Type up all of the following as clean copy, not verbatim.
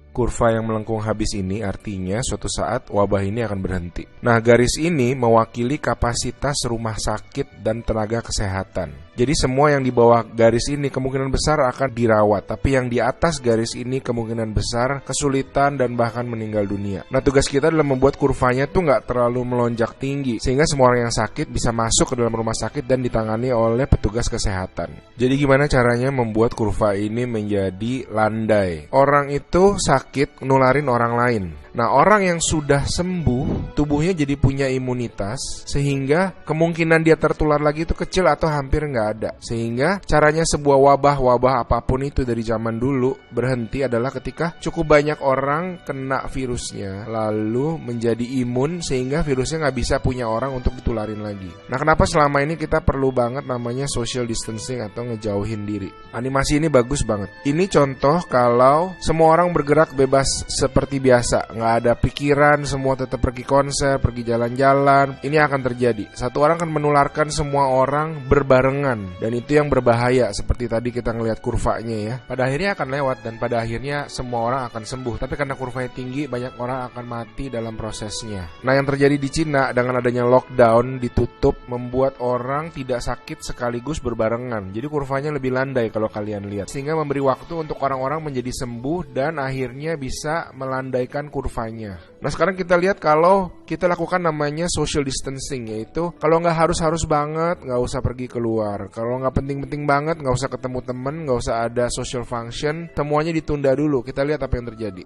Kurva yang melengkung habis ini artinya suatu saat wabah ini akan berhenti. Nah, garis ini mewakili kapasitas rumah sakit dan tenaga kesehatan. Jadi semua yang di bawah garis ini kemungkinan besar akan dirawat, tapi yang di atas garis ini kemungkinan besar kesulitan dan bahkan meninggal dunia. Nah, tugas kita adalah membuat kurvanya tuh nggak terlalu melonjak tinggi, sehingga semua orang yang sakit bisa masuk ke dalam rumah sakit dan ditangani oleh petugas kesehatan. Jadi gimana caranya membuat kurva ini menjadi landai? Orang itu sakit nularin orang lain. Nah, orang yang sudah sembuh, tubuhnya jadi punya imunitas, sehingga kemungkinan dia tertular lagi itu kecil atau hampir nggak ada. Sehingga caranya sebuah wabah apapun itu dari zaman dulu berhenti adalah ketika cukup banyak orang kena virusnya, lalu menjadi imun sehingga virusnya nggak bisa punya orang untuk ditularin lagi. Nah, kenapa selama ini kita perlu banget namanya social distancing atau ngejauhin diri? Animasi ini bagus banget. Ini contoh kalau semua orang bergerak bebas seperti biasa, nggak ada pikiran, semua tetap pergi konser, pergi jalan-jalan. Ini akan terjadi. Satu orang akan menularkan semua orang berbarengan, dan itu yang berbahaya. Seperti tadi kita ngelihat kurvanya ya. Pada akhirnya akan lewat dan pada akhirnya semua orang akan sembuh. Tapi karena kurvanya tinggi, banyak orang akan mati dalam prosesnya. Nah, yang terjadi di Cina dengan adanya lockdown, ditutup, membuat orang tidak sakit sekaligus berbarengan. Jadi kurvanya lebih landai kalau kalian lihat, sehingga memberi waktu untuk orang-orang menjadi sembuh dan akhirnya bisa melandaikan kurvanya. Nah, sekarang kita lihat kalau kita lakukan namanya social distancing, yaitu kalau nggak harus banget, nggak usah pergi keluar. Kalau nggak penting-penting banget, nggak usah ketemu temen, nggak usah ada social function, semuanya ditunda dulu. Kita lihat apa yang terjadi.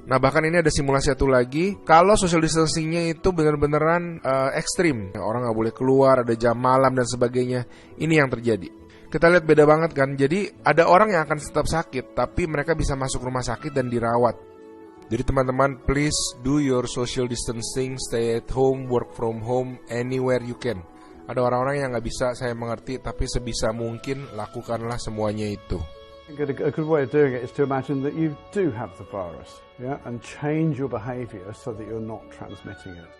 Nah, bahkan ini ada simulasi satu lagi. Kalau social distancingnya itu benar-beneran ekstrim, orang nggak boleh keluar, ada jam malam dan sebagainya. Ini yang terjadi. Kita lihat beda banget kan. Jadi ada orang yang akan tetap sakit, tapi mereka bisa masuk rumah sakit dan dirawat. Jadi teman-teman, please do your social distancing, stay at home, work from home, anywhere you can. Ada orang-orang yang nggak bisa, saya mengerti, tapi sebisa mungkin lakukanlah semuanya itu. A good way of doing it is to imagine that you do have the virus, yeah, and change your behavior so that you're not transmitting it.